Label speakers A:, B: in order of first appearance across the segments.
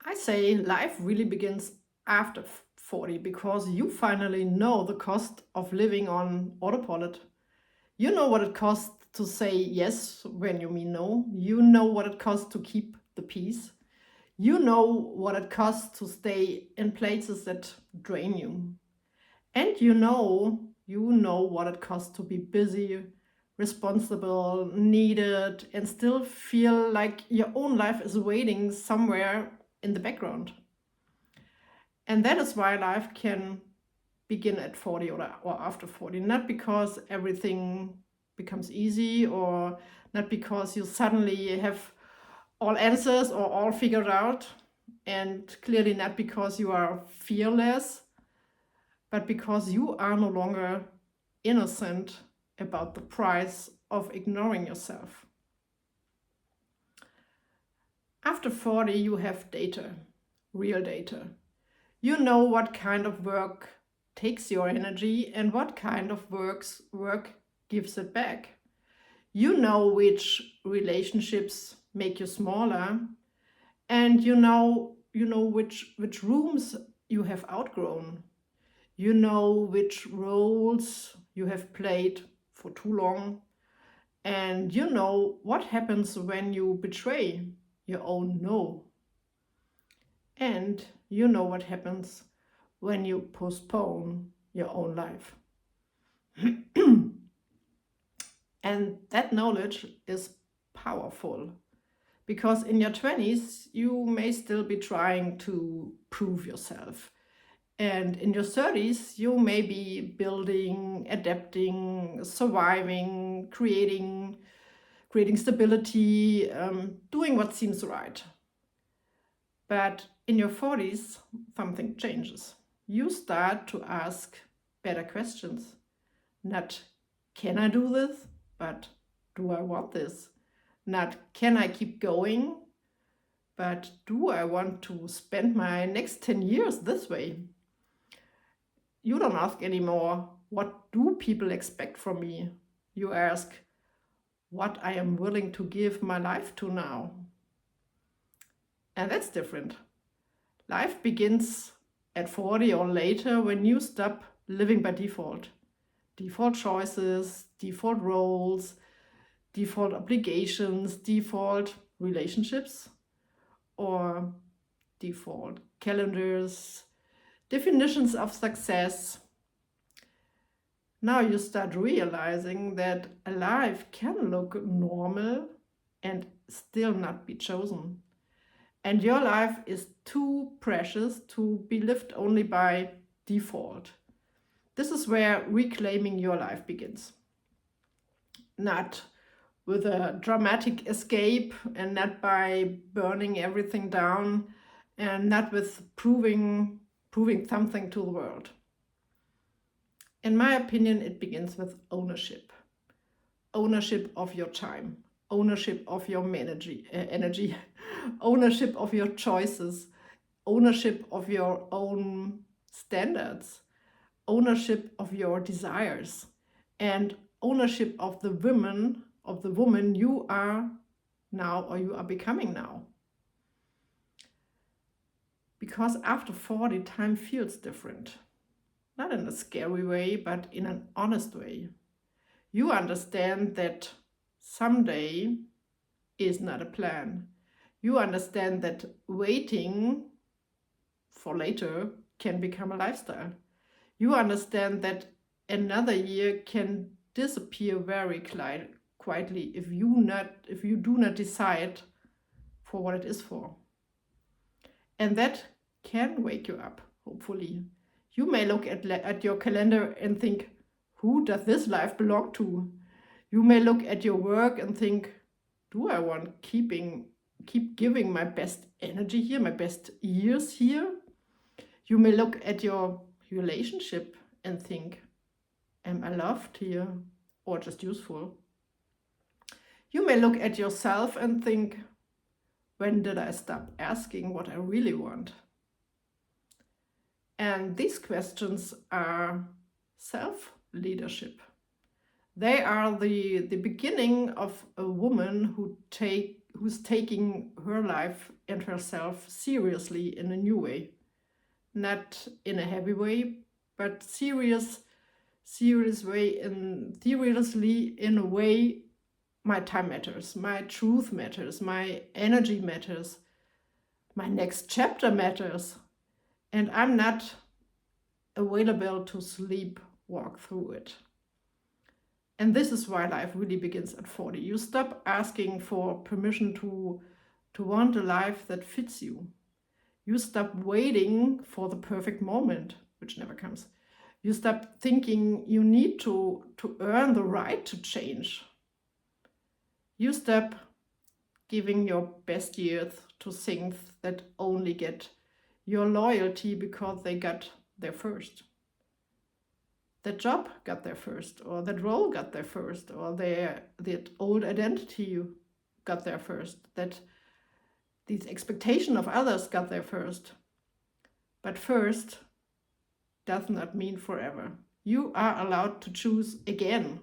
A: I say life really begins after 40 because you finally know the cost of living on autopilot. You know what it costs to say yes when you mean no. You know what it costs to keep the peace. You know what it costs to stay in places that drain you. And you know what it costs to be busy, responsible, needed, and still feel like your own life is waiting somewhere in the background. And that is why life can begin at 40 or after 40, not because everything becomes easy or not because you suddenly have all answers or all figured out, and clearly not because you are fearless, but because you are no longer innocent about the price of ignoring yourself. After 40, you have data, real data. You know what kind of work takes your energy and what kind of work gives it back. You know which relationships make you smaller, and you know which rooms you have outgrown. You know which roles you have played for too long, and you know what happens when you betray your own no. And you know what happens when you postpone your own life. And that knowledge is powerful because in your 20s, you may still be trying to prove yourself. And in your 30s, you may be building, adapting, surviving, creating stability, doing what seems right. But in your 40s, something changes. You start to ask better questions. Not, can I do this? But do I want this? Not, can I keep going? But do I want to spend my next 10 years this way? You don't ask anymore, what do people expect from me? You ask, what I am willing to give my life to now. And that's different. Life begins at 40 or later when you stop living by default. Default choices, default roles, default obligations, default relationships, or default calendars, definitions of success. Now you start realizing that a life can look normal and still not be chosen. And your life is too precious to be lived only by default. This is where reclaiming your life begins. Not with a dramatic escape and not by burning everything down and not with proving something to the world. In my opinion, it begins with ownership. Ownership of your time, ownership of your energy, ownership of your choices, ownership of your own standards, ownership of your desires, and ownership of the woman you are now or you are becoming now. Because after 40, time feels different. Not in a scary way, but in an honest way. You understand that someday is not a plan. You understand that waiting for later can become a lifestyle. You understand that another year can disappear very quietly if you do not decide for what it is for. And that can wake you up, hopefully. You may look at your calendar and think, who does this life belong to? You may look at your work and think, do I want keep giving my best energy here, my best years here? You may look at your relationship and think, am I loved here or just useful? You may look at yourself and think, when did I stop asking what I really want? And these questions are self-leadership. They are the beginning of a woman who's taking her life and herself seriously in a new way. Not in a heavy way, but seriously in a way. My time matters, my truth matters, my energy matters, my next chapter matters, and I'm not available to walk through it. And this is why life really begins at 40. You stop asking for permission to want a life that fits you. You stop waiting for the perfect moment, which never comes. You stop thinking you need to earn the right to change. You stop giving your best years to things that only get your loyalty because they got there first. That job got there first, or that role got there first, or that old identity got there first, that these expectations of others got there first. But first does not mean forever. You are allowed to choose again.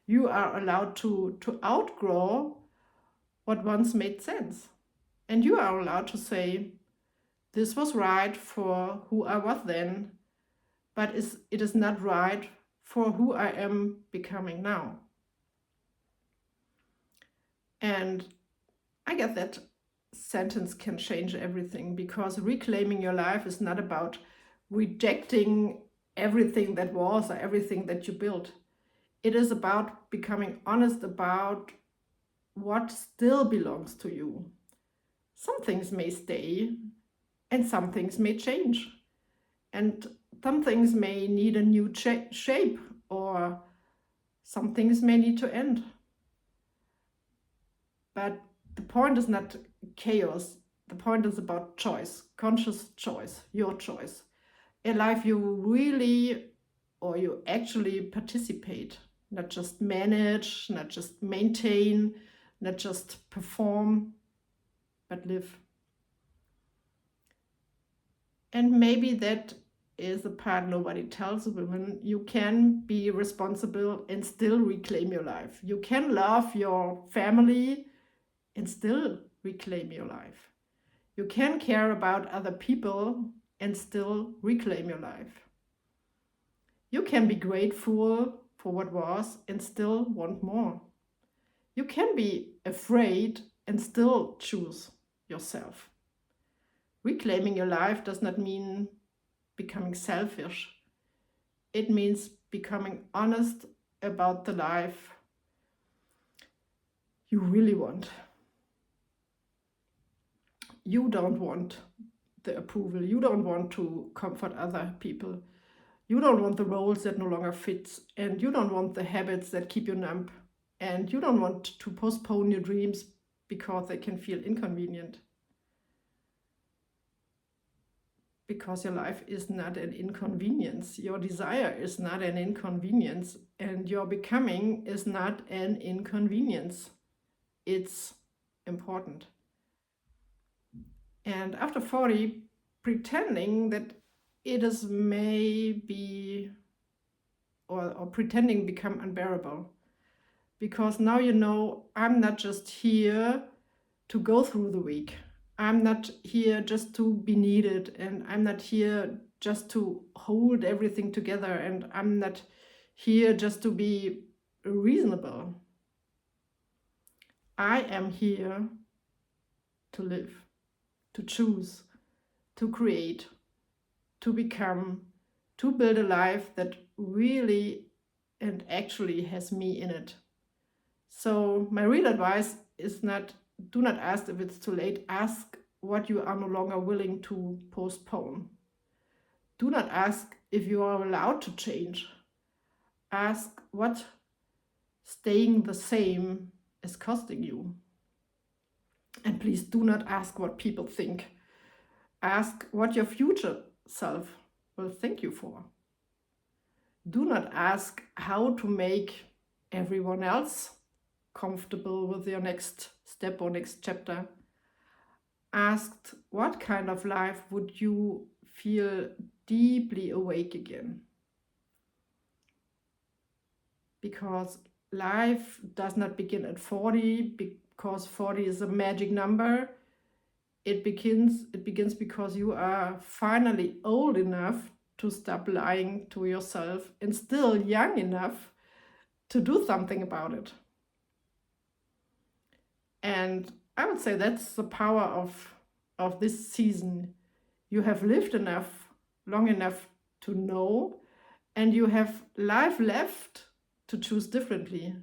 A: You are allowed to outgrow what once made sense. And you are allowed to say, this was right for who I was then, but it is not right for who I am becoming now. And I get that sentence can change everything, because reclaiming your life is not about rejecting everything that was or everything that you built. It is about becoming honest about what still belongs to you. Some things may stay and some things may change. And some things may need a new shape, or some things may need to end. But the point is not chaos. The point is about choice, conscious choice, your choice. A life you really, or you actually participate, not just manage, not just maintain, not just perform, but live. And maybe that is the part nobody tells women. You can be responsible and still reclaim your life. You can love your family and still reclaim your life. You can care about other people and still reclaim your life. You can be grateful for what was and still want more. You can be afraid and still choose yourself. Reclaiming your life does not mean becoming selfish. It means becoming honest about the life you really want. You don't want the approval. You don't want to comfort other people. You don't want the roles that no longer fit, and you don't want the habits that keep you numb, and you don't want to postpone your dreams because they can feel inconvenient. Because your life is not an inconvenience. Your desire is not an inconvenience, and your becoming is not an inconvenience. It's important. And after 40, pretending that it is maybe, or pretending become unbearable. Because now you know, I'm not just here to go through the week. I'm not here just to be needed, and I'm not here just to hold everything together, and I'm not here just to be reasonable. I am here to live, to choose, to create, to become, to build a life that really and actually has me in it. So my real advice is do not ask if it's too late. Ask what you are no longer willing to postpone. Do not ask if you are allowed to change. Ask what staying the same is costing you. And please do not ask what people think. Ask what your future self will thank you for. Do not ask how to make everyone else comfortable with your next step or next chapter. Ask what kind of life would you feel deeply awake again. Because life does not begin at 40, because 40 is a magic number. It begins because you are finally old enough to stop lying to yourself and still young enough to do something about it. And I would say that's the power of this season. You have lived long enough to know, and you have life left to choose differently,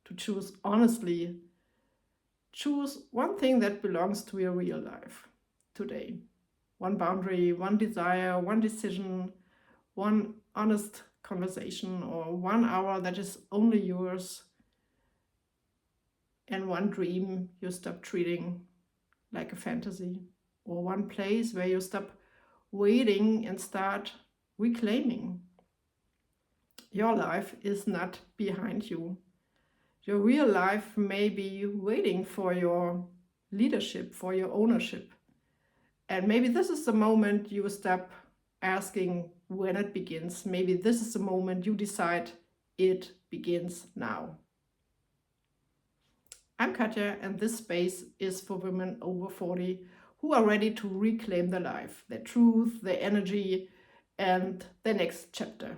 A: to choose honestly. Choose one thing that belongs to your real life today. One boundary, one desire, one decision, one honest conversation, or 1 hour that is only yours, and one dream you stop treating like a fantasy, or one place where you stop waiting and start reclaiming. Your life is not behind you. Your real life may be waiting for your leadership, for your ownership. And maybe this is the moment you stop asking when it begins. Maybe this is the moment you decide it begins now. I'm Katja, and this space is for women over 40 who are ready to reclaim their life, their truth, their energy, and their next chapter.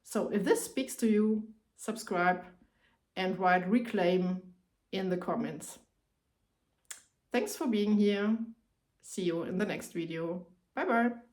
A: So if this speaks to you, subscribe and write reclaim in the comments. Thanks for being here. See you in the next video. Bye bye.